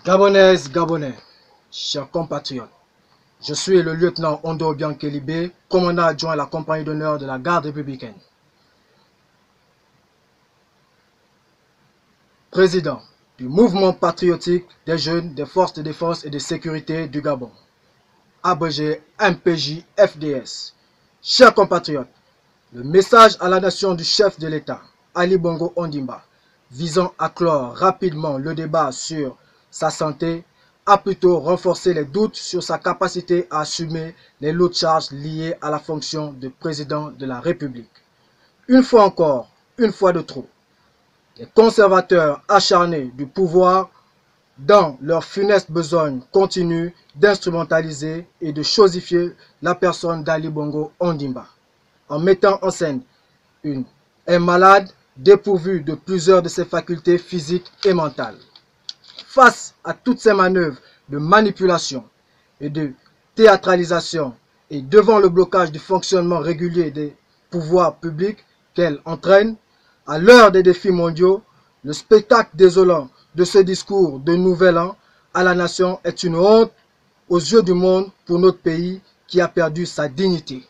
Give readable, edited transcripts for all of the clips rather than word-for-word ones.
Gabonaises, Gabonais, chers compatriotes, je suis le lieutenant Ondo Biankelibé, commandant adjoint à la compagnie d'honneur de la garde républicaine. Président du mouvement patriotique des jeunes des forces de défense et de sécurité du Gabon, abrégé MPJ-FDS. Chers compatriotes, le message à la nation du chef de l'État, Ali Bongo Ondimba, visant à clore rapidement le débat sur sa santé, a plutôt renforcé les doutes sur sa capacité à assumer les lourdes charges liées à la fonction de président de la République. Une fois encore, une fois de trop, les conservateurs acharnés du pouvoir, dans leur funeste besogne, continuent d'instrumentaliser et de chosifier la personne d'Ali Bongo Ondimba, en mettant en scène un malade dépourvu de plusieurs de ses facultés physiques et mentales. Face à toutes ces manœuvres de manipulation et de théâtralisation et devant le blocage du fonctionnement régulier des pouvoirs publics qu'elle entraîne, à l'heure des défis mondiaux, le spectacle désolant de ce discours de Nouvel An à la nation est une honte aux yeux du monde pour notre pays qui a perdu sa dignité.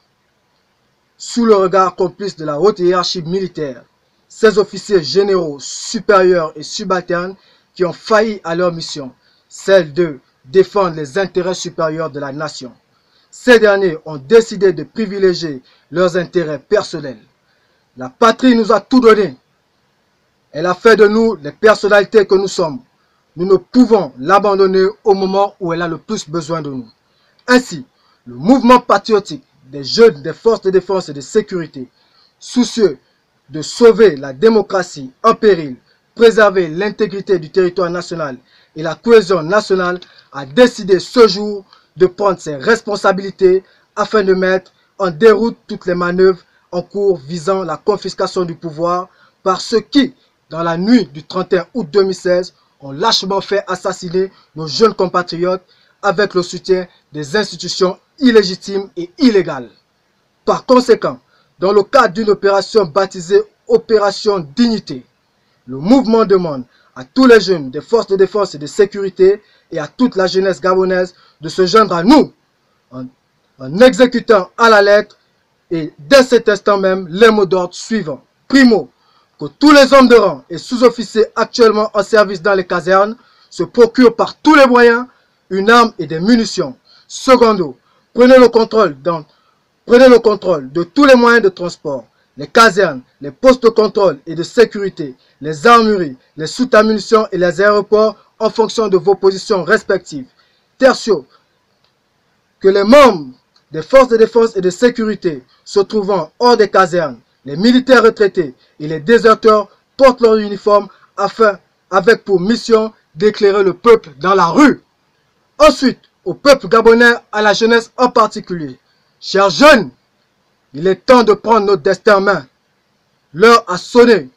Sous le regard complice de la haute hiérarchie militaire, ces officiers généraux supérieurs et subalternes qui ont failli à leur mission, celle de défendre les intérêts supérieurs de la nation. Ces derniers ont décidé de privilégier leurs intérêts personnels. La patrie nous a tout donné. Elle a fait de nous les personnalités que nous sommes. Nous ne pouvons l'abandonner au moment où elle a le plus besoin de nous. Ainsi, le mouvement patriotique des jeunes des forces de défense et de sécurité, soucieux de sauver la démocratie en péril, préserver l'intégrité du territoire national et la cohésion nationale, a décidé ce jour de prendre ses responsabilités afin de mettre en déroute toutes les manœuvres en cours visant la confiscation du pouvoir par ceux qui, dans la nuit du 31 août 2016, ont lâchement fait assassiner nos jeunes compatriotes avec le soutien des institutions illégitimes et illégales. Par conséquent, dans le cadre d'une opération baptisée Opération Dignité, le mouvement demande à tous les jeunes des forces de défense et de sécurité et à toute la jeunesse gabonaise de se joindre à nous en exécutant à la lettre et dès cet instant même les mots d'ordre suivants. Primo, que tous les hommes de rang et sous-officiers actuellement en service dans les casernes se procurent par tous les moyens une arme et des munitions. Secondo, prenez le contrôle de tous les moyens de transport, les casernes, les postes de contrôle et de sécurité, les armureries, les soutes à munitions et les aéroports en fonction de vos positions respectives. Tertio, que les membres des forces de défense et de sécurité se trouvant hors des casernes, les militaires retraités et les déserteurs portent leur uniforme avec pour mission d'éclairer le peuple dans la rue. Ensuite, au peuple gabonais, à la jeunesse en particulier. Chers jeunes, il est temps de prendre notre destin en main. L'heure a sonné.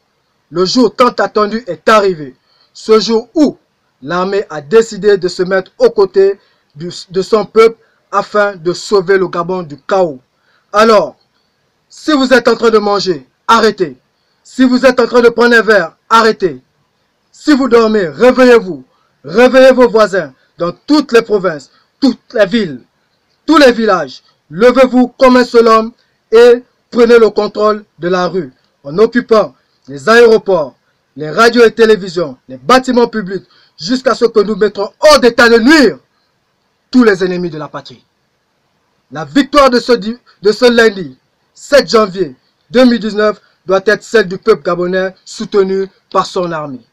Le jour tant attendu est arrivé. Ce jour où l'armée a décidé de se mettre aux côtés de son peuple afin de sauver le Gabon du chaos. Alors, si vous êtes en train de manger, arrêtez. Si vous êtes en train de prendre un verre, arrêtez. Si vous dormez, réveillez-vous. Réveillez vos voisins dans toutes les provinces, toutes les villes, tous les villages. Levez-vous comme un seul homme et prenez le contrôle de la rue en occupant les aéroports, les radios et télévisions, les bâtiments publics, jusqu'à ce que nous mettrons hors d'état de nuire tous les ennemis de la patrie. La victoire de ce lundi 7 janvier 2019 doit être celle du peuple gabonais soutenu par son armée.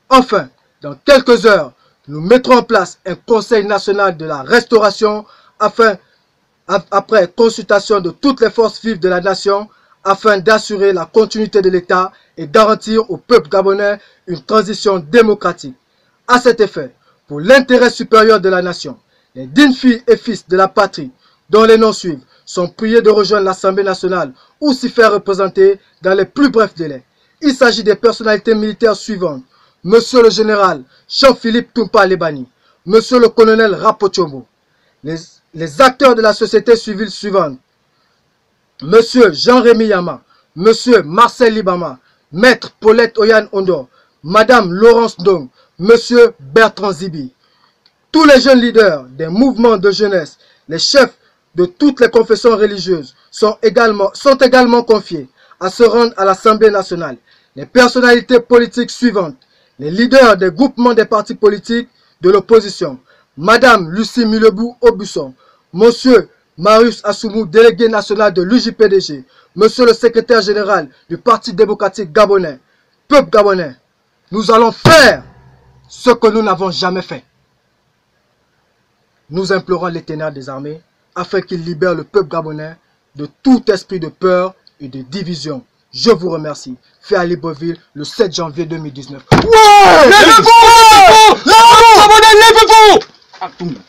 Enfin, dans quelques heures, nous mettrons en place un Conseil national de la restauration après consultation de toutes les forces vives de la nation afin d'assurer la continuité de l'État et garantir au peuple gabonais une transition démocratique. À cet effet, pour l'intérêt supérieur de la nation, les dignes filles et fils de la patrie, dont les noms suivent, sont priés de rejoindre l'Assemblée nationale ou s'y faire représenter dans les plus brefs délais. Il s'agit des personnalités militaires suivantes. Monsieur le général Jean-Philippe Toumpa Lebani, Monsieur le colonel Rapochombo, les acteurs de la société civile suivante, Monsieur Jean-Rémy Yama, Monsieur Marcel Libama, Maître Paulette Oyan Ondo, Madame Laurence Dong, Monsieur Bertrand Zibi. Tous les jeunes leaders des mouvements de jeunesse, les chefs de toutes les confessions religieuses sont également confiés à se rendre à l'Assemblée nationale. Les personnalités politiques suivantes, les leaders des groupements des partis politiques de l'opposition, Madame Lucie Mulebou-Aubusson, Monsieur Marius Assoumou, délégué national de l'UJPDG, Monsieur le secrétaire général du Parti démocratique gabonais, peuple gabonais, nous allons faire ce que nous n'avons jamais fait. Nous implorons l'Éternel des armées afin qu'il libère le peuple gabonais de tout esprit de peur et de division. Je vous remercie. Fait à Libreville le 7 janvier 2019. Ouais! Levez-vous! Levez-vous! Levez-vous!